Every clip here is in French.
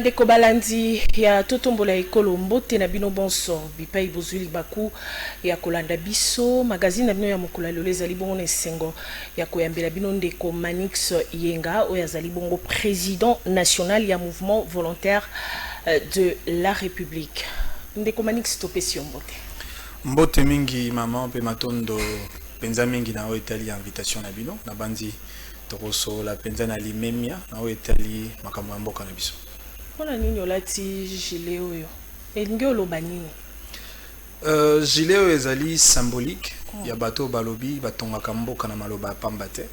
bandeko balandi ya totombola ekolo mbote na bino bonso bipai bozuli baku ya kolanda biso magazine na bino ya mokolo lelo ezali bongo na esengo ya koyambela bino ndeko Manix Yenga oyo azali bongo président national ya mouvement volontaire de la République. Ndeko Manix topesi mbote. Mbote mingi maman pe matondo penza mingi na o Italie invitation na bino na bandi tokoso la penza na limemia na o Italie makambo ya mboka na biso. Mpona nini olati gilet oyo? Elingi oloba nini? Gilet oyo ezali symbolique ya bato balobi batongaka mboka na maloba ya pamba te.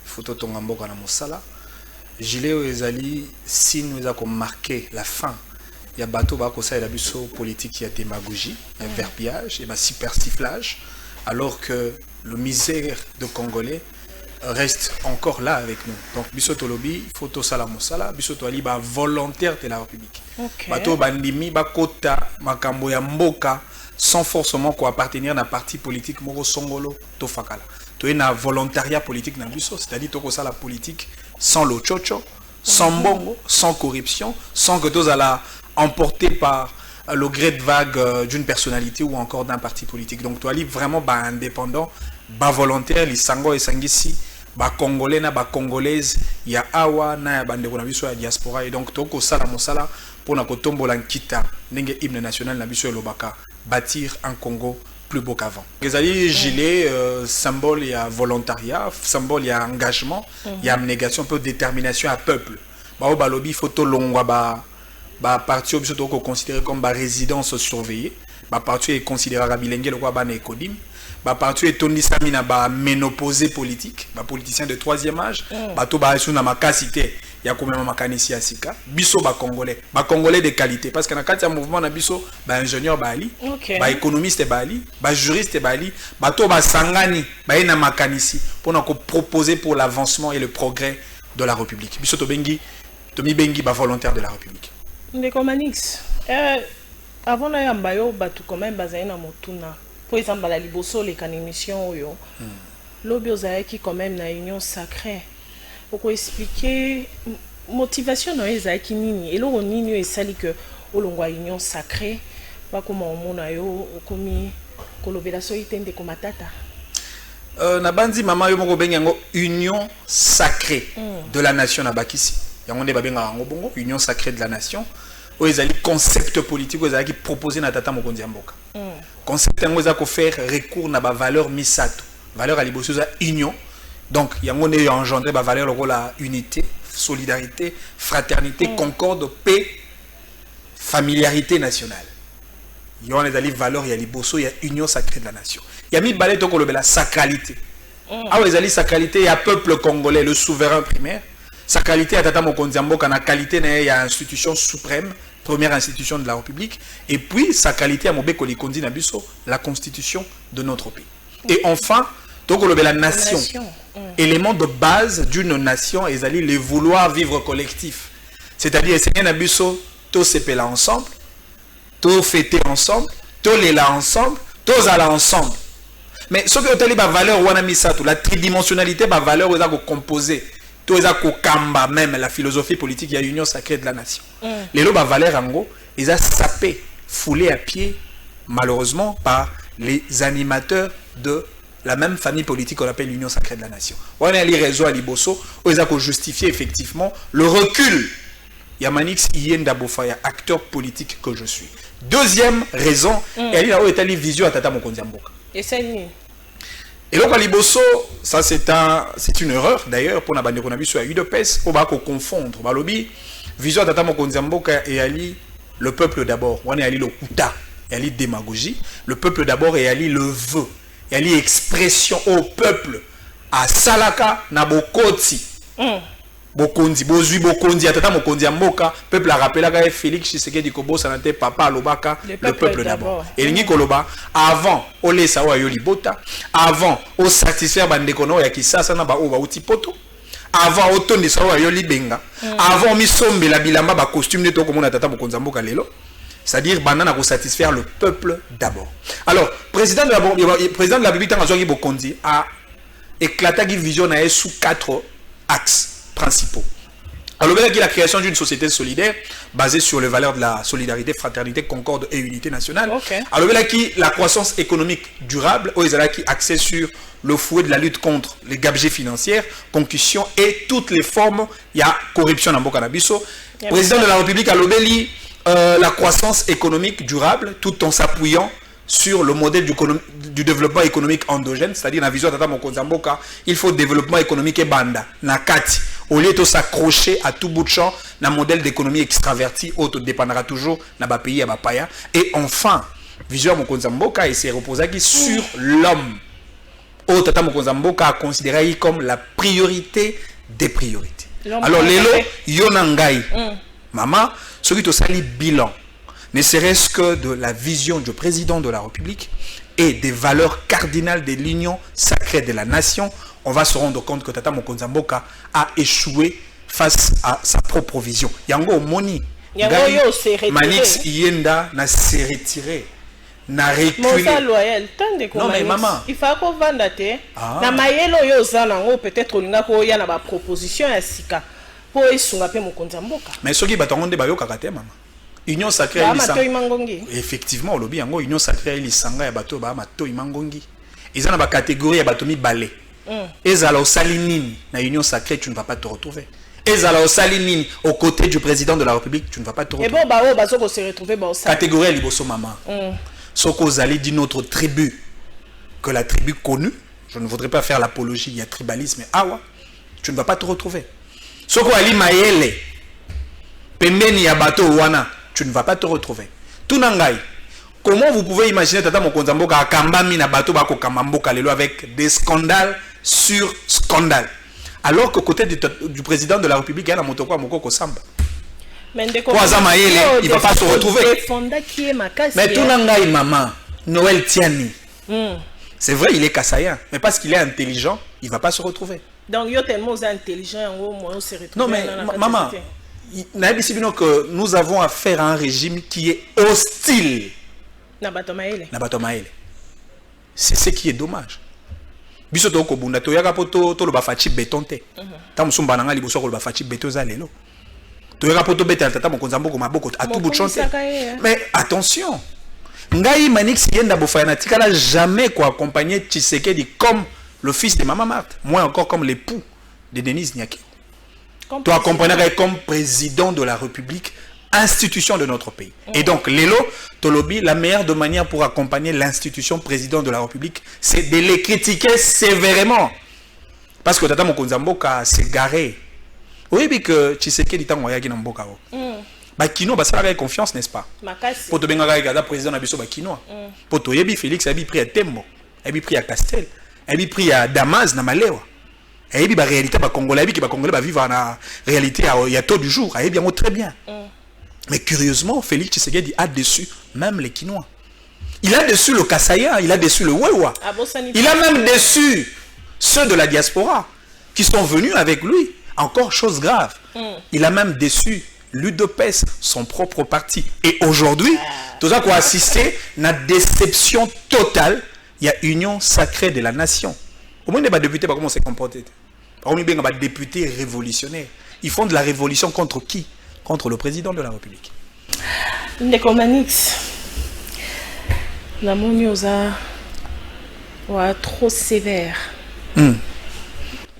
Foto tonga mboka na mosala. Gilet oyo ezali signe eza ko marquer la fin ya bato bakosalela biso politique ya démagogie, ya verbiage et ba supersiflage alors que le misère de Congolais reste encore là avec nous. Donc biso lobby photo sala mosala biso to ali ba volontaire de la République. Bato bandimi bakota makambo ya mboka sans forcément ko appartenir na parti politique moko songolo to fakala. To na volontariat politique na biso, c'est-à-dire to ko sala politique sans le chocho, sans bongo, sans corruption, sans que tous alla emporté par le gré de vague d'une personnalité ou encore d'un parti politique. Donc toi ali vraiment ba indépendant, ba volontaire, li sango et sangisi ba congolais na ba congolaise ya awa na ya bandeko na biso ya diaspora et donc toko sala mosala pour na kotombola nkita ndenge hymne national na biso lobaka bâtir un Congo plus beau qu'avant. Ezali gilet symbole ya volontariat, symbole ya engagement, ya abnégation, peu détermination à peuple. Ba o balobi photo longwa ba parti biso toko considéré comme ba résidence surveillée, ba parti est considéré bilenge le kwa ba na ekodim. Ba parti est tondisami na ba ménopausé politique, ba politicien de troisième âge, ba to ba suna makasité ya komema makanisi ya sika, biso ba congolais de qualité parce que na kati ya mouvement na biso ba ingénieur ba ali, ba économiste ba ali, ba juriste ba ali, ba to ba sangani, ba na makanisi pour na ko proposer pour l'avancement et le progrès de la République. Biso to bengi ba volontaire de la République. Ndeko Manix, avant na yamba yo batu quand même bazali na motuna. Par exemple, la liboso les émission yo. L'obio qui quand même na union sacrée. Pourquoi expliquer motivation na ezaki nini? Et lo nini esali que olongwa union sacrée pas comment omona yo komi kolobela so itende ko matata. Na bandi mama yo moko benga union sacrée de la nation na bakisi. Yango nde babenga ngo bongo union sacrée de la nation. Ou ezali concept politique ezali qui proposé na tata mokonzi ya mboka. Concept yango ezali ko faire recours na ba valeur misato. Valeur à liboso za union. Donc yango ne engendré ba valeur le la unité, solidarité, fraternité, concorde, paix, familiarité nationale. Yon ezali valeur ya liboso ya union sacrée de la nation. Ya mi balé to ko lobela sacralité. Ah ezali sacralité ya peuple congolais, le souverain primaire. Sacralité à Tata Mokonzi ya mboka na qualité na ya institution suprême, première institution de la République, et puis sa qualité à Mobeko Likondi na biso, la constitution de notre pays. Et enfin, donc la nation, élément de base d'une nation, et le vouloir vivre collectif. C'est-à-dire, c'est na biso, tous s'épellent ensemble, tous fêter ensemble, tous les là ensemble, tous aller ensemble. Mais ce que vous avez valeur, la tridimensionnalité, la valeur, vous avez composé. Tout ça kamba même la philosophie politique, il y a l'union sacrée de la nation. Les lois valeur en gros, ils ont sapé, foulé à pied, malheureusement, par les animateurs de la même famille politique qu'on appelle l'union sacrée de la nation. On a les réseaux à Liboso, où ils ont justifié effectivement le recul. Il y a Manix Yenda Bofaya, acteur politique que je suis. Deuxième raison, elle a été la vision à Tata Mokonzi ya mboka. Et c'est et donc à Liboso, ça c'est une erreur d'ailleurs pour Nabande Konabiso à UDPS, pour pas confondre. Balobi, vision Tata Mokonzi ya mboka et Ali, le peuple d'abord. On est Ali le kuta, et Ali démagogie. Le peuple d'abord et Ali le vœu, et Ali expression au peuple à Salaka Nabokoti. Bokondi, bozui bokondi, Tata Mokonzi ya mboka, peuple a rappelé que Félix Tshisekedi Kobo sanate papa Lobaka, le peuple d'abord. Et lingi koloba avant ole sawa yoli bota, avant au satisfaire bandekono ya kisasa na ba o ba utipoto, avant otondi sawa yoli benga, avant mi sombe la bilamba ba costume de to komona Tata Mokonzi ya mboka lelo. C'est-à-dire banana pour satisfaire le peuple d'abord. Alors, président de la République Tanzanie Bokondi a éclaté une vision sous 4 axes principaux. Alors, la création d'une société solidaire basée sur les valeurs de la solidarité, fraternité, concorde et unité nationale. Okay. Alors, la croissance économique durable, qui axée sur le fouet de la lutte contre les gabegies financières, concussion et toutes les formes, il y a corruption dans le Boka-Nabiso. Le président de la République a lobé la croissance économique durable tout en s'appuyant sur le modèle du développement économique endogène, c'est-à-dire dans la vision de Tata Mokonzamboka, il faut développement économique et banda, nakati. Au lieu de s'accrocher à tout bout de champ, dans le modèle d'économie extraverti, auto dépendra toujours dans le pays à Bapaya. Et enfin, vision Mokonzamboka, il s'est reposé sur l'homme. Au Tata Mokonzamboka a considéré comme la priorité des priorités. Alors, Lelo, Yonangai, maman, ce qui est le bilan, ne serait-ce que de la vision du président de la République et des valeurs cardinales de l'union sacrée de la nation, on va se rendre compte que Tata Mokonzamboka a échoué face à sa propre vision. Yango Moni, Manix Yenda n'a s'est retiré, n'a reculé. Non mais maman, il faut qu'on vende na mayelo yo zanango peut-être olinga ko ya na ba proposition ya sika pour esunga pe Mokonzamboka. Mais ce qui batongonde ba yo kakate maman. Union sacrée effectivement, lobby yango union sacrée lisanga ya bato ba matoi mangongi. Ils ont ba catégorie ya bato mi balé. Ezala au salinine na union sacrée, tu ne vas pas te retrouver. Ezala au salinine aux côtés du président de la République, tu ne vas pas te retrouver. Et bon ba bazo se retrouver ba au catégorie liboso maman. Soko zali d'une autre tribu que la tribu connue, je ne voudrais pas faire l'apologie, il y a tribalisme, mais awa, tu ne vas pas te retrouver. Soko ali mayele pembeni ya bato wana, tu ne vas pas te retrouver. Tunangai, comment vous pouvez imaginer Tata Mokonzamboka akambami na bato bako kamamboka lelo avec des scandales sur scandales, alors qu'au côté du président de la République, il y a la motoko mokoko samba. Mais il ne va pas se retrouver. Mais Tunangai maman, Noël Tiani, c'est vrai, il est kassaïen, mais parce qu'il est intelligent, il ne va pas se retrouver. Donc il est tellement intelligent, on se retrouve. Non mais maman, que nous avons affaire à un régime qui est hostile. C'est ce qui est dommage. Bisoto ko bunda to yaka poto to lo bafachi béton te. Ta musumba nanga liboso ko lo bafachi béton za lelo. To yaka poto beta tata Mokonzamboka maboko à tout bout de champ. Mais attention. Ngai Manix yenda bofana tikala jamais ko accompagner Tshisekedi comme le fils de Maman Marthe, moins encore comme l'époux de Denise Nyaki. Tu accompagnerais comme président de la République, institution de notre pays. Et donc, Lelo, Tolobi, la meilleure de manière pour accompagner l'institution président de la République, c'est de les critiquer sévèrement. Parce que Tata Mokonzamboka s'est garé. Oui, mais que Tshisekedi dit que Namboka. Bakino, ça avait confiance, n'est-ce pas? Pour te benga le président Nabiso Bakino. Pour te yebi Félix, il a pris à Tembo, il a pris à Castel, il a pris à Damas, Namalewa. Et puis la réalité ba congolais qui ba congolais ba vivre en réalité il y a tôt du jour et bien très bien. Mais curieusement Félix Tshisekedi a déçu même les Kinois. Il a déçu le Kassaïen, il a déçu le Wewa. Il a même déçu ceux de la diaspora qui sont venus avec lui. Encore chose grave. Il a même déçu l'UDPS, son propre parti. Et aujourd'hui, tout ça qu'on a assisté à une déception totale. Il y a union sacrée de la nation. Au moins, les députés, comment se comporter? Par exemple, les députés révolutionnaires. Ils font de la révolution contre qui? Contre le président de la République. Ndeko Manix, la moniosa est trop sévère.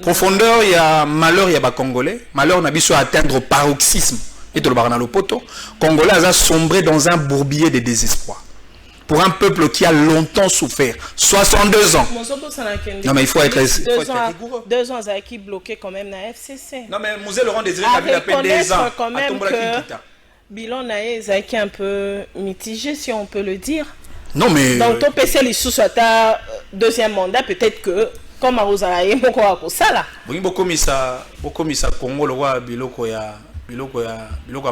Profondeur, il y a malheur, il y a Congolais. Malheur, on a besoin d'atteindre au paroxysme. Et tout le barana le poteau. Congolais a sombré dans un bourbier de désespoir. Pour un peuple qui a longtemps souffert, 62 ans. Non mais il faut être rigoureux. 2 ans qui bloqué quand même na FCC. Non mais Moselle Laurent Désiré Kabila fait 2 ans. Quand même que bilan nae qui est un peu mitigé si on peut le dire. Non mais dans ton PC les sous soit ta deuxième mandat peut-être que comme Arozalaye moko akosala. Beaucoup misa Congo le roi biloko ya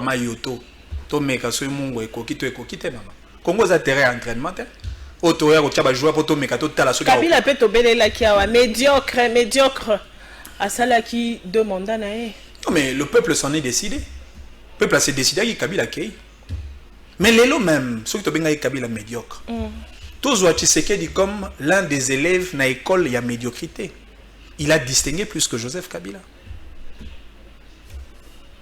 mayoto. To meka so mungo ekokite mama. Congo a terrain d'entraînement. Autour au Tchaba joueur pour tomber kato tala so. Kabila peut tomber là qui a médiocre à cela qui demande nae. Non mais le peuple s'en est décidé. Le peuple s'est décidé que Kabila kei. Mais l'élo même, ceux qui te benga Kabila médiocre. Tous voient Tshisekedi comme l'un des élèves na école il y a médiocrité. Il a distingué plus que Joseph Kabila.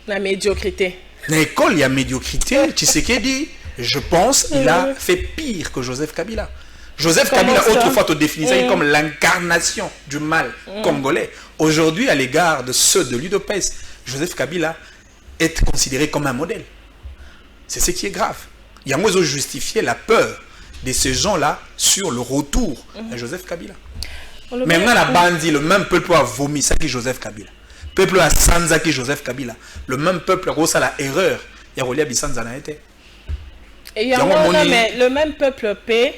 La médiocrité. Dans l'école, il y a médiocrité. Tshisekedi, je pense, il a fait pire que Joseph Kabila. Joseph Kabila, autrefois, te définissait comme l'incarnation du mal congolais. Aujourd'hui, à l'égard de ceux de l'UDPS, Joseph Kabila est considéré comme un modèle. C'est ce qui est grave. Il y a moins de justifier la peur de ces gens-là sur le retour de Joseph Kabila. Maintenant, la bandit, le même peuple a vomi ça qui Joseph Kabila. Le peuple a sanza qui Joseph Kabila. Le même peuple a la erreur. Il y a Rolia Bissanza n'a été. Et il y a mais le même peuple paie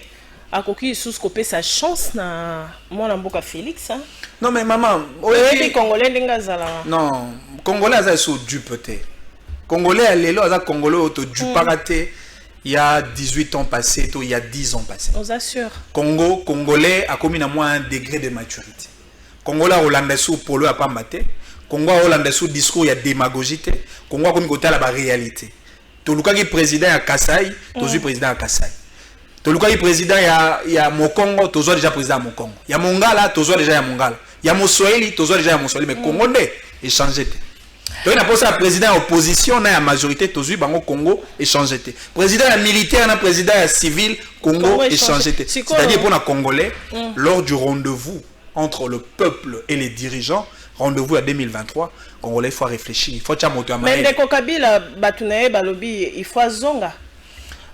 à coquille sous scopé sa chance na mon amboka Félix. Non mais maman, les Congolais n'engazala. Non, Congolais ça sont du peut-être. Congolais les là Congolais auto du paraté. Il y a 18 ans passés, il y a 10 ans passés. On assure. Congolais a commis à moins un degré de maturité. Congolais Hollandais sous polo a pas maté. Congolais Hollandais sous discours il y a démagogie. Congolais comme côté la réalité. Toluka qui président à Kassai, toujours président à Kassai. Toluka qui président il y a Mokongo, toujours déjà président à Mokongo. Il y a Mongala, toujours déjà à Mongala. Il y a Moswahili, toujours déjà à Moswahili. Mais Congolais échangé. Donc, il y a pas président opposition, il y a majorité, toujours au Congo échangé. Président militaire, président civil, Congo échangé. C'est-à-dire pour les Congolais, lors du rendez-vous entre le peuple et les dirigeants, rendez-vous à 2023, Congolais, il faut réfléchir. Il faut que tu mais les Kabila, il faut zonga.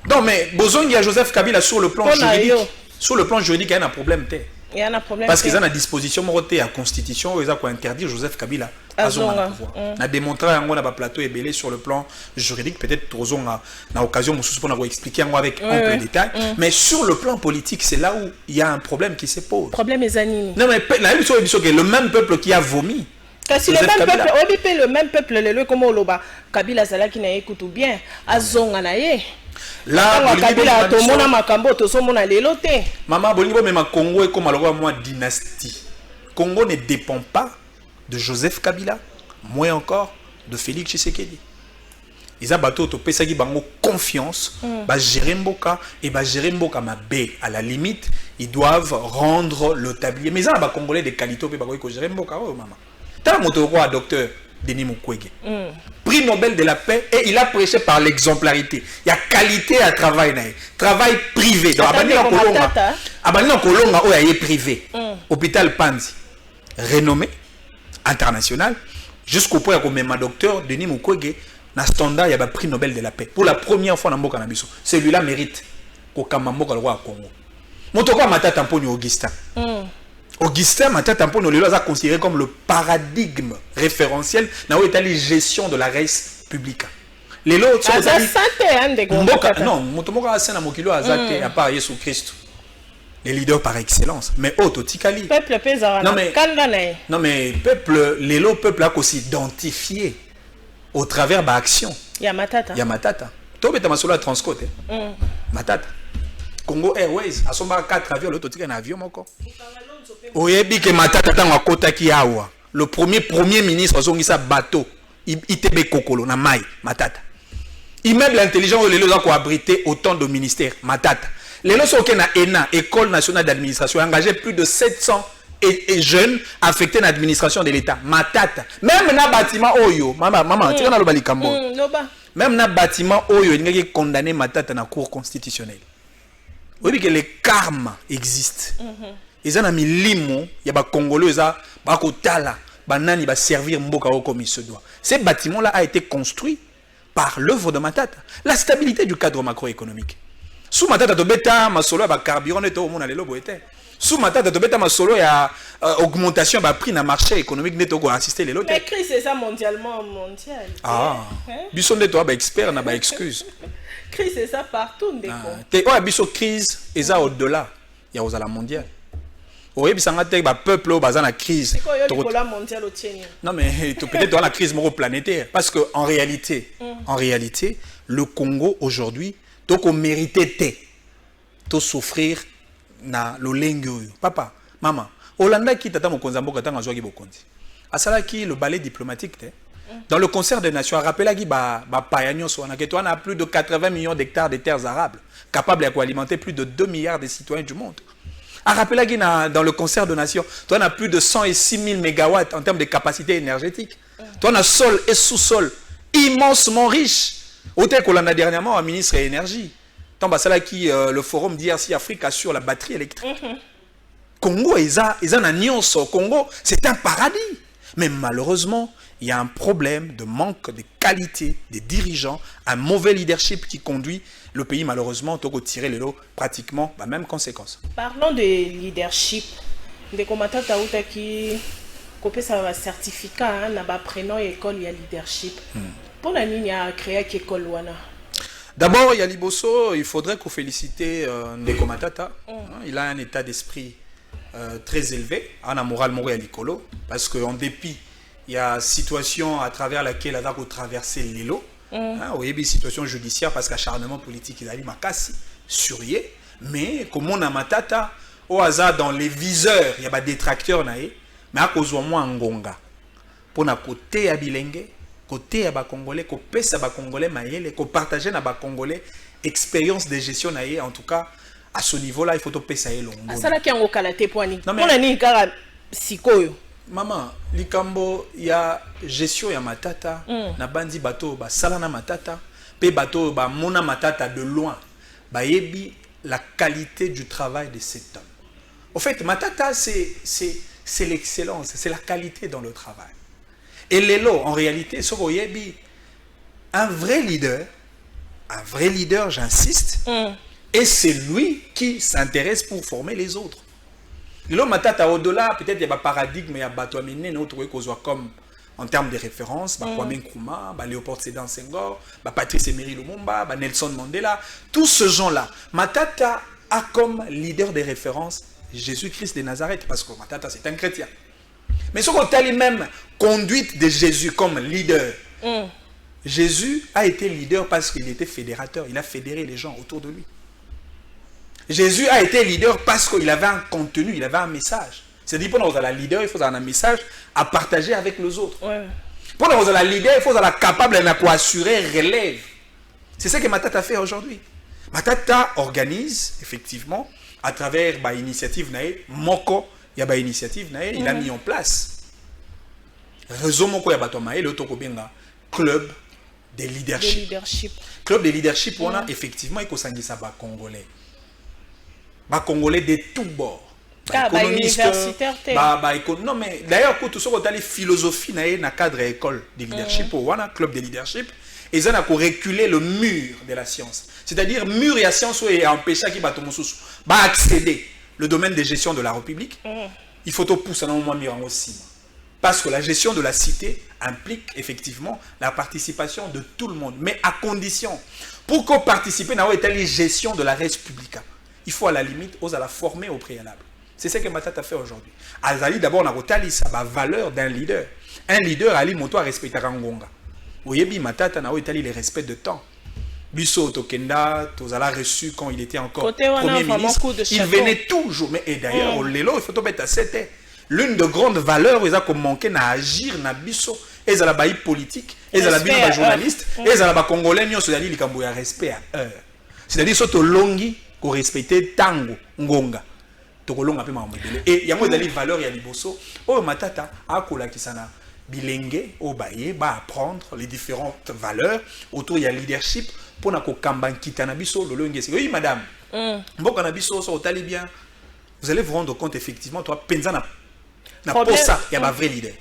Non, mais il y a Joseph Kabila sur le plan juridique. Sur le plan juridique, il y a un problème. Il y a un problème. Parce qu'ils ont la disposition à la constitution, ils ont interdire Joseph Kabila à pouvoir. On a démontré qu'on a un plateau ébélé sur le plan juridique. Peut-être que nous avons l'occasion pour expliquer avec un peu de détails. Mais sur le plan politique, c'est là où il y a un problème qui se pose. Le problème est animé. Non, mais le même peuple qui a vomi. Parce que le même peuple, le comme Oloba, Kabila Zala qui n'a écouté bien, Azonga naye. Là, Kabila tomona makambo tosomona lelo te. Maman Bolingo même Congo est comme alors moi dynastie. Congo ne dépend pas de Joseph Kabila, moins encore de Félix Tshisekedi. Ils ont bateau to pesa qui bango confiance, ba gérer mboka et ba gérer mboka mabe à la limite, ils doivent rendre le tablier. Mais ça ba congolais de qualité pe ba ko gérer mboka oh maman. Tant moto roi docteur Denis Mukwege. Prix Nobel de la paix et il a prêché par l'exemplarité. Il y a qualité à travail. Travail privé. Donc, Abani Kolonga, où il y a privé. Hôpital Panzi. Renommé, international. Jusqu'au point où même docteur Denis Mukwege, dans le standard, il y a un prix Nobel de la paix. Pour la première fois dans le Canabiso. Celui-là mérite qu'au Kamambo à Congo. Motoko Matata Mponi Augustin. Augustin Matata Mponi Olelo a considéré comme le paradigme référentiel dans la gestion de la res publica. Les lots sont non, Motomoka Asena Mokilo Azate à part Jésus Christ. Les leaders par excellence. Mais autre Tikali. Peuple pesara. Non mais peuple, les lots peuple a aussi identifié au travers de l'action. Yamatata. Yamatata. Toi beta masolo transcote. Matata. Congo Airways a son 4 avions l'autre tika un avion encore. Oyebi ke Matata tanga kota ki awa. Le premier ministre azongisa bateau ITB Kokolo na mai Matata. Immeuble intelligent où les gens ont abrité autant de ministères Matata. Les gens qui na ENA, École nationale d'administration, engagé plus de 700 et jeunes affectés dans l'administration de l'État Matata. Même na bâtiment Oyo, maman, tu as le balikambo. Même na bâtiment Oyo, il y a condamné Matata dans la cour constitutionnelle. Vous voyez que les karma existent. Ils ont mis limo, il y a des Congolais, il y a des Kotala, banani va servir mboka comme il se doit. Ce bâtiment-là a été construit par l'œuvre de Matata. La stabilité du cadre macroéconomique. Sous Matata to beta masolo ba carburant neto au monde lobo était. Sous Matata to beta masolo ya augmentation ba prix na marché économique neto ko assister les lots. Mais crise c'est ça mondialement mondial. Ah. Biso neto ba expert na ba excuse. Crise c'est ça partout ndeko. Te o biso crise eza au-delà. Ya aux la mondiale. Oui, puis ça a été le peuple qui est en crise. Non, mais peut-être dans la crise planétaire. Parce qu'en réalité, le Congo aujourd'hui, donc on méritait de souffrir na le lingue. Papa, maman, Hollanda qui t'attend au Konzambo quand on a joué au Kondi. À ça qui le ballet diplomatique. Dans le concert des nations, rappelez qu'il y a plus de 80 millions d'hectares de terres arables capables d'alimenter plus de 2 milliards de citoyens du monde. À rappeler que dans le concert de nations, toi, on a plus de 106 000 mégawatts en termes de capacité énergétique. Toi, on a sol et sous-sol immensement riche. Autant qu'on l'a dernièrement, un ministre de l'énergie. Tant que ça qui le forum d'IRC Afrique assure la batterie électrique. Congo, ils ont un nuance. Congo, c'est un paradis. Mais malheureusement, il y a un problème de manque de qualité des dirigeants, un mauvais leadership qui conduit le pays malheureusement à tirer les lots pratiquement la même conséquence. Parlons de leadership. Des commentateurs qui copient un certificat dans prénom école il y a leadership. Pour la ligne à créer une école wana. D'abord, il y a Liboso, il faudrait qu'on félicite Ndeko Matata. Il a un état d'esprit très élevé, en moral mori à l'icolo, parce qu'en dépit, il y a une situation à travers laquelle il a traversé les lots. Il y a une situation judiciaire parce qu'acharnement politique, il a eu makasi, surier. Mais comme on a Matata, au hasard dans les viseurs, il y a des détracteurs, mais à cause de moi, Ngonga. Pour na côté à Bilenge, côté à Congolais, qu'on pèse à Congolais, qu'on partage à Congolais, expérience de gestion, en tout cas, à ce niveau-là, il faut te payer long. Ça là qui est en calate pour ni. On a ni cara sikoyo. Maman, likambo ya gestion ya matata, na bandi bato ba sala na matata, pe bato ba mona matata de loin, ba yebi la qualité du travail de cet homme. En fait, matata c'est l'excellence, c'est la qualité dans le travail. Et Lelo, en réalité, ce que yebi un vrai leader, j'insiste. Et c'est lui qui s'intéresse pour former les autres. L'homme Matata, au-delà, peut-être il y a un paradigme, il y a un autre comme en termes de référence, Kwame Nkrumah, Léopold Sédar Senghor, Patrice Emery Lumumba, Nelson Mandela, tous ces gens-là. Matata a comme leader de référence Jésus-Christ de Nazareth, parce que Matata c'est un chrétien. Mais ce qu'on a même conduite de Jésus comme leader, Jésus a été leader parce qu'il était fédérateur, il a fédéré les gens autour de lui. Jésus a été leader parce qu'il avait un contenu, il avait un message. C'est-à-dire, pour nous, la leader, il faut avoir un message à partager avec les autres. Pour nous, la leader, il faut être capable d'assurer relève. C'est ce que Matata fait aujourd'hui. Matata organise, effectivement, à travers l'initiative Naé, Moko, il y a une initiative Naé, il a mis en place. Réseau Moko Yabatomae, le Tokobenga, club de leadership. Club de leadership, on a effectivement, il faut s'engager ça, Congolais. Congolais de tous bords. Universitaire. Non, mais d'ailleurs, pour tout ce qu'on a les philosophies dans le cadre de l'école de leadership, ou un club de leadership, ils ont reculé le mur de la science. C'est-à-dire, mur et la science est empêché qui va accéder le domaine de gestion de la République. Il faut tout pousser dans le moins aussi. Parce que la gestion de la cité implique effectivement la participation de tout le monde. Mais à condition, pour qu'on participe dans la gestion de la République, il faut à la limite oser la former au préalable. C'est ce que Matata fait aujourd'hui. Azali d'abord on a retali sa valeur d'un leader. Un leader ali moto a respecter Ngonga. Oyebi Matata na otali le respect de temps. Biso Tokenda, Tozala reçu quand il était encore premier ministre. Il venait toujours. Mais et d'ailleurs, lelo il faut to mettre à 7. L'une des grandes valeurs ils a comme manqué na agir na biso et la baï politique, et la bino journaliste, et la congolais nyo c'est-à-dire likambo ya respect à heure. C'est-à-dire soto longi ko respecter tango ngonga. Tokolonga pe mamodele. Et il y a moi des valeurs ya liboso. Oh Matata akola kisana bilenge au baye ba apprendre les différentes valeurs autour ya leadership pour na ko kamba kitana biso lolongi. Oui madame. Mboka na biso so otali bien. Vous allez vous rendre compte effectivement toi penza na pour ça il y a un vrai leader.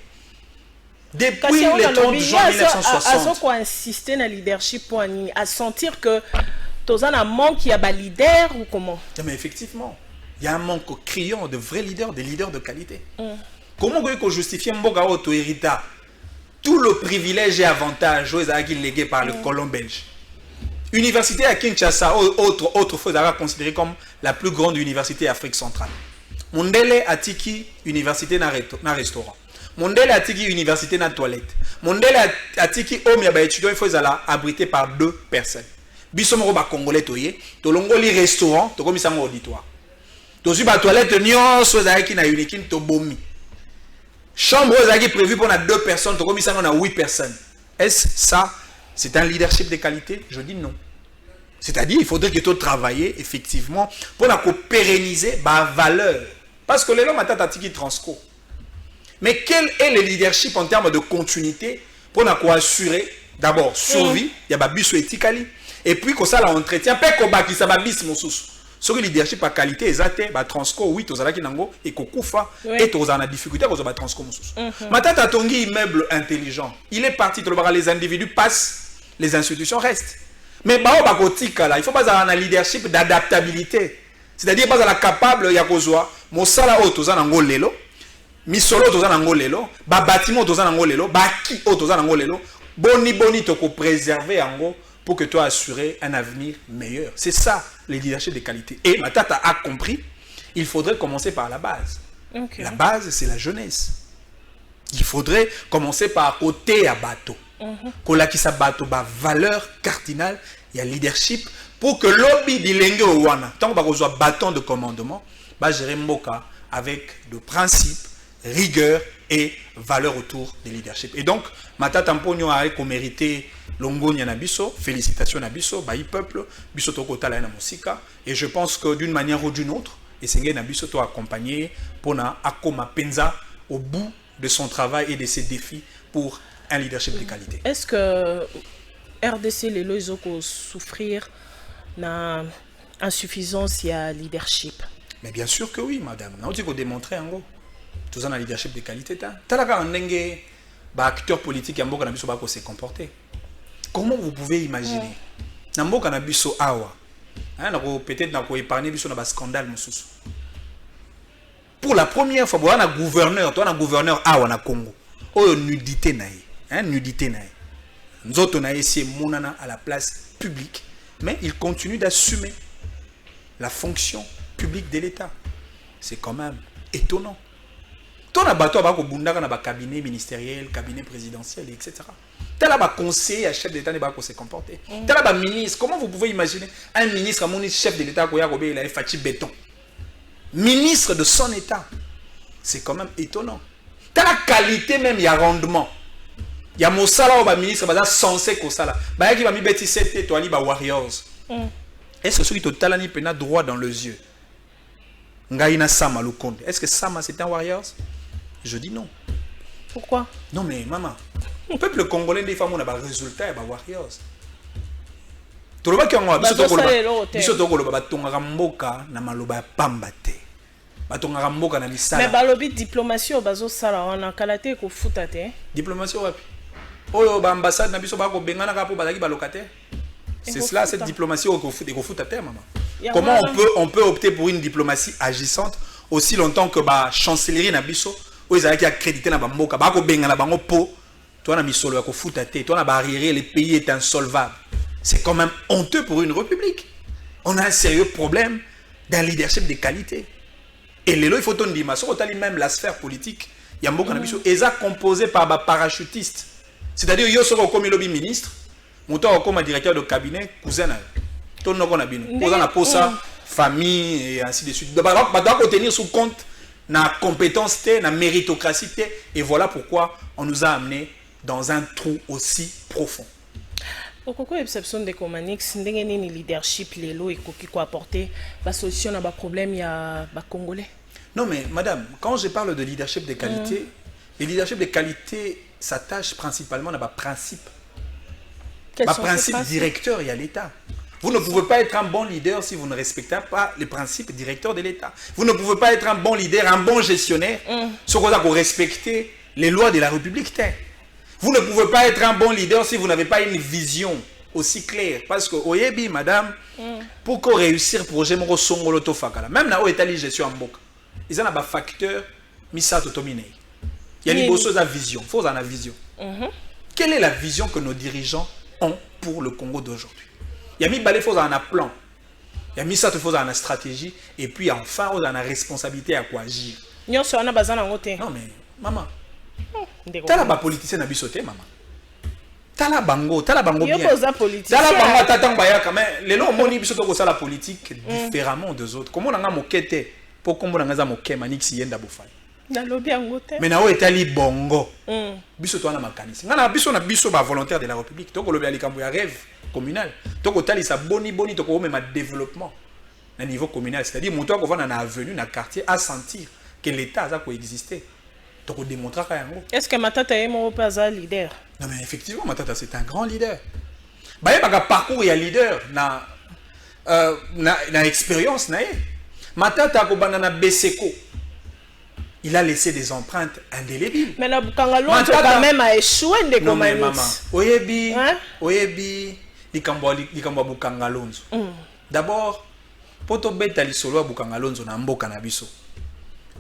Depuis le 30 juin 1960 à insister na leadership pour à sentir que Tozan a manque il y a un leader ou comment? Mais effectivement, il y a un manque criant de vrais leaders, des leaders de qualité. Comment vous pouvez justifier Mboga Auto Hérita tout le privilège et avantage légué par le colon belge? Université à Kinshasa, autrefois considérée comme la plus grande université d'Afrique centrale. Mondele Atiki, université na restaurant. Mondele Atiki, université na toilette. Mondele Atiki, homme étudiant, il faut abrité par 2 personnes. Bisomoro ba congolais toye, tolongo li restaurant, to komisa ngo auditoire. To su ba toilette nyonso ezaki na unikin to bomi. Chambre ezaki prévue pour 2 personnes, to komisa ngo na 8 personnes. Est-ce ça, c'est un leadership de qualité? Je dis non. C'est-à-dire, il faudrait que tu travailles effectivement pour pérenniser ma valeur. Parce que les hommes attendent qui transco. Mais quel est le leadership en termes de continuité pour assurer D'abord, survie, il y a babiso etikali. Et puis, quand ça l'entretien, peut qu'on qui ça babis mon sous. Sur le leadership à qualité, exacte, bah transco, oui, tous qui nango, et kokufa, et tous en a difficulté, vous avez transco mon sous. Maintenant, t'as ton immeuble intelligent. Il est parti, les individus passent, les institutions restent. Mais bah, il faut pas avoir un leadership d'adaptabilité. C'est-à-dire pas la capable, il y a quoi, mon salaire, tous en ango lelo, misolo, tous en ango lelo, bah bâtiment, tous en ango lelo, bah qui, tous en ango lelo, boni, toko préserver ango, pour que tu aies assuré un avenir meilleur. C'est ça, le leadership de qualité. Et ma tata a compris, il faudrait commencer par la base. Okay. La base, c'est la jeunesse. Il faudrait commencer par côté à bateau. Kola qui sa bateau, valeur cardinale, il y a leadership, pour que lobby d'Ilenge Owana, tant qu'on va bâton de commandement, gérer Mboka avec de principes, rigueur et valeur autour du leadership. Et donc, ma tata Mponyo a mérité Longonia Nabiso, félicitations Nabiso, Baï peuple, Biso Toko Tala na Musika. Et je pense que d'une manière ou d'une autre, et c'est Nabiso t'a accompagné pour na Akoma Penza au bout de son travail et de ses défis pour un leadership de qualité. Est-ce que RDC les lois ont souffrir na insuffisance il y a leadership? Mais bien sûr que oui, madame. On dit qu'on démontrer en gros. Tout ça dans leadership de qualité. T'as là un dengue, acteur politique Yambo Nabiso va se comporter. Comment vous pouvez imaginer Nambo Kanabiso Awa, peut-être n'a pas épargné biso na scandale mususu. Pour la première fois, on a gouverneur Awa na Congo. Oh nudité naïe, nudité naïe. Nous autres on a essayé monana à la place publique, mais il continue d'assumer la fonction publique de l'État. C'est quand même étonnant. Ton abattoir va au bundaka na ba cabinet ministériel, cabinet présidentiel, etc. Tel a conseiller à chef d'État ne va pas se comporter. Tel a ministre. Comment vous pouvez imaginer un ministre, un chef de l'État qui a fait béton, ministre de son État? C'est quand même étonnant. Tel la qualité même, il y a rendement. Il y a mon salaire au ministre, il censé que ça là. Il y a qui va me mettre 7 étoiles, Warriors. Est-ce que celui qui a le droit dans les yeux? Est-ce que Sama c'est un Warriors? Je dis non. Pourquoi? Non mais maman, le peuple congolais des femmes on a des résultats et des Warriors. Tout le monde qui a biso tokolo batonga mboka na maloba pambate. Batonga mboka na misala. Mais balobi diplomatie bazo sala wana kalate ko futate. Diplomatie wapi? Oyo ba ambassade na biso ba ko bengana ka po bazaki ba locataire. C'est cela cette diplomatie ko futate maman. Comment on peut opter pour une diplomatie agissante aussi longtemps que la chancellerie na biso où ils avaient accrédité na bamboka ba ko benga na bango po toi na misolo ya ko futate toi na barrière le pays est insolvable. C'est quand même honteux pour une république. On a un sérieux problème d'un leadership de qualité. Et les lois il faut ton dire so tali même la sphère politique ya mboka na biso eza composé par ba parachutistes. C'est-à-dire yo soko comme lobby ministre, monto comme directeur de cabinet cousin na ton noko na bino. Posant na posa famille et ainsi de suite. Bah doit tenir sous compte na compétence, na méritocratie, et voilà pourquoi on nous a amené dans un trou aussi profond. Pourquoi l'exception de Comanix, ndengeni leadership lelo et qui quoi apporter la solution à bas problème il y a bas congolais? Non mais madame, quand je parle de leadership de qualité, le leadership de qualité s'attache principalement à bas principe. Bas principe directeur et à l'État. Vous ne pouvez pas être un bon leader si vous ne respectez pas les principes directeurs de l'État. Vous ne pouvez pas être un bon leader, un bon gestionnaire, si vous respectez les lois de la République. Vous ne pouvez pas être un bon leader si vous n'avez pas une vision aussi claire. Parce que, oyebi, madame, pour qu'on réussisse le projet, même dans l'État, gestion en boca, ils ont un facteur, misa totomine. Il y a une vision. Il faut avoir une vision. Quelle est la vision que nos dirigeants ont pour le Congo d'aujourd'hui? Il y a mis balé faut un plan. Il y a mis ça faut une stratégie et puis enfin on a la responsabilité à quoi agir. Non mais maman. T'as la politicien na bisoté maman. T'as la bango bien. T'as la bango t'attends baya quand même. Les lois moni bisoto ko ça la politique différemment des autres. Comment on a mokete pour comment on a moké manix yenda bofai. Mais na o etali bongo. Bisoto na makanisi. Ngana biso na biso ba volontaire de la République. Donc lobi ali kambo ya rêve communal. Donc otali sa boni to ko même développement na niveau communal, c'est-à-dire mon toi ko va na avenue na quartier à sentir que l'état a coexisté. Donc on démontrera quand même. Est-ce que Matata est mon pas leader? Non mais effectivement, Matata c'est un grand leader. Bah il y a un parcours, il y a leader, na expérience, na. Matata na Beseko. Il a laissé des empreintes indélébiles. Mais Bukangalonzo quand même a échoué de non mais maman, oyebi, likambwa Bukangalonzo. D'abord, pour te beta lisolo Bukangalonzo na mboka na biso.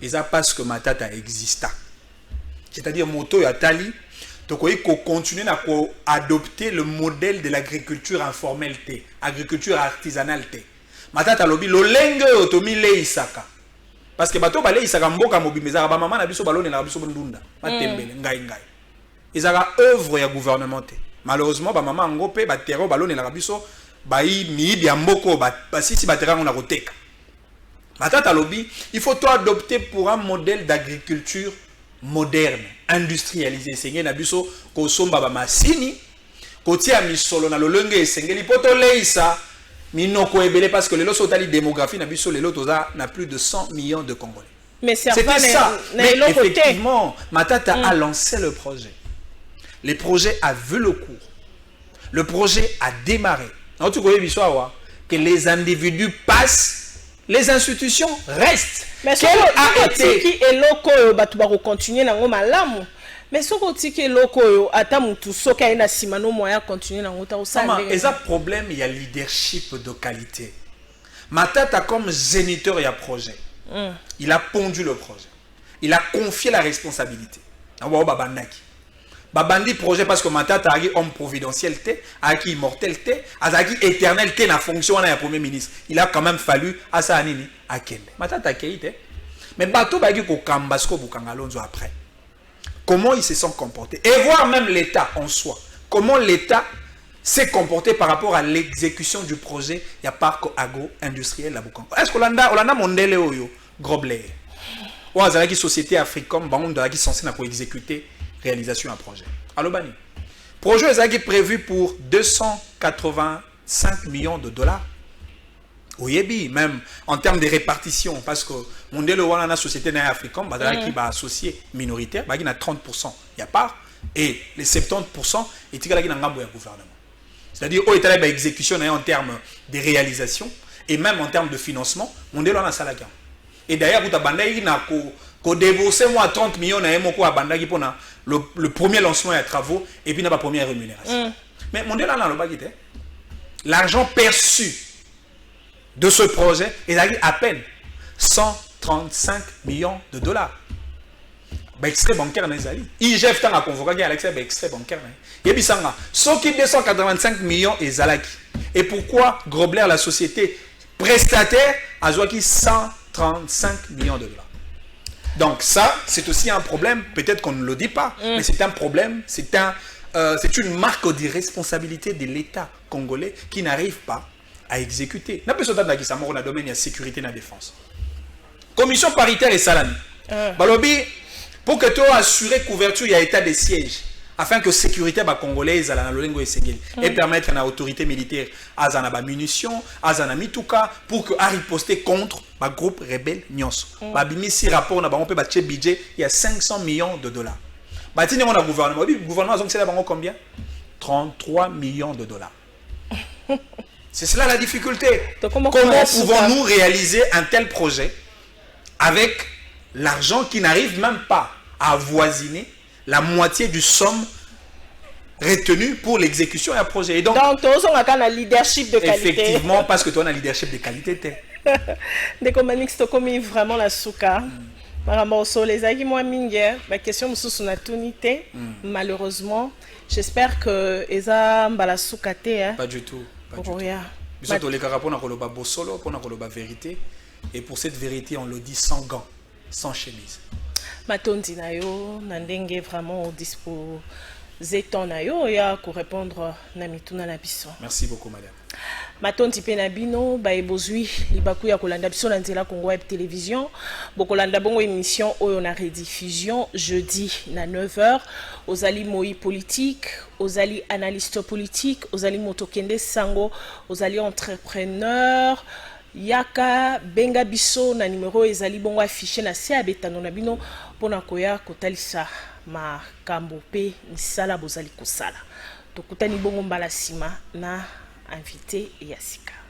Et ça parce que Matata exista. C'est-à-dire moto ya tali, donc il faut continuer à adopter le modèle de l'agriculture informelle, agriculture artisanale. Matata lobi lolenge otomi le isaka. Parce que bato balé isaka mboka mobimeza ba mama na biso balone na biso ndunda matembele ngai. Isaka œuvre ya gouvernement. Malheureusement ba mama ngope ba terreau balone na biso ba yi mi bia mboko ba sisi ba terrain on a koteka. Matata lobi, il faut toi adopter pour un modèle d'agriculture moderne, industrialisé. Sengé na biso ko somba ba masini, ko tia misolo na lolenge esengeli poto leisa minoko ebele parce que les lots totali démographie na biso les lots na plus de 100 millions de Congolais. Mais c'était ça. Mais effectivement, Matata a lancé le projet. Le projet a vu le cours. Le projet a démarré. En tout cas, que les individus passent, les institutions restent. Mais ce a été qui est loco batubaro continuer na ngoma lamu. Mais ce qui est loco atamutu soka ina simano moya continuer na ngota osala. Et ça problème il y a leadership de qualité. Matata comme géniteur et à projet. Il a pondu le projet. Il a confié la responsabilité. Babandi projet parce que Matata a homme providentiel, a qui immortalité, a qui éternalité na fonction na premier ministre. Il a quand même fallu à ça anini à Kende. Matata keite. Mais bato bagi ko kambasko Bukangalonzo après. Comment ils se sont comportés et voir même l'État en soi. Comment l'État s'est comporté par rapport à l'exécution du projet il y a parc agro-industriel la Bukango. Est-ce que Olanda mondele oyo Grobler. Ou azala qui société africaine bango qui censé na ko exécuter réalisation à projet. Alors bani. Projet est prévu pour 285 millions de dollars. Oyebi même en termes de répartition parce que mondele wana na société na africaine bazala qui va associé minoritaire ba qui na 30% il y a part et les 70% et tika la qui na ngambo ya gouvernement. C'est-à-dire au état ba exécution en termes de réalisation et même en termes de financement mondele wana salaka. Et d'ailleurs vous tabandai na ko débourser moi 30 millions na moko abandaki pour le premier lancement et travaux et puis la première rémunération. Mais mon Dieu là le bagité. L'argent perçu de ce projet est à peine 135 millions de dollars. Bah extrait bancaire na ezali. IGF tant a convoqué à l'extrait extrait bancaire na. Yebisanga, soki 285 millions ezalaki. Et pourquoi Grobler la société prestataire a joué 135 millions de dollars. Donc ça, c'est aussi un problème, peut-être qu'on ne le dit pas, mais c'est un problème, c'est une marque d'irresponsabilité de l'État congolais qui n'arrive pas à exécuter. N'a pas besoin dans le domaine de la sécurité et de la défense. Commission paritaire et salami. Balobi, pour que tu aies assuré couverture, il y a état de siège, afin que la sécurité congolaise et permettre à l'autorité militaire à la munitions, à la mituka, pour que à riposter contre le groupe rebelle Nyos. Si rapport on a un budget, il y a 500 millions de dollars. Le gouvernement a combien? 33 millions de dollars. C'est cela la difficulté. Comment pouvons-nous réaliser un tel projet avec l'argent qui n'arrive même pas à avoisiner la moitié du somme retenu pour l'exécution d'un projet. Et donc, tu as un leadership de qualité. Effectivement, parce que tu as un leadership de qualité. Dès que Manix te commis vraiment la souka, par rapport aux les agues moi mingue, ma question me sous na tunité. Malheureusement, j'espère que Eza mbala souka te. Pas du tout. Pas du tout. Nous sommes les carapons pour le solo, pour la vérité. Et pour cette vérité, on le dit sans gants, sans chemise. Matondi na yo nandenge vraiment disposé ton na yo ya ko répondre na mituna na biso. Merci beaucoup madame. Matondi pe na bino ba ebozui libaku ya kolanda biso na nzela Congo Web Télévision bokolanda bongo émission oyo na rediffusion jeudi na 9h ozali moi politique, ozali analyste politique, ozali motokende sango, ozali entrepreneur yaka benga biso na numéro ezali bongo affiché na se abetano na bino pona koya kotalisa makambo pe misala bozali kosala tokutani bongo mbala sima na invité ya sika.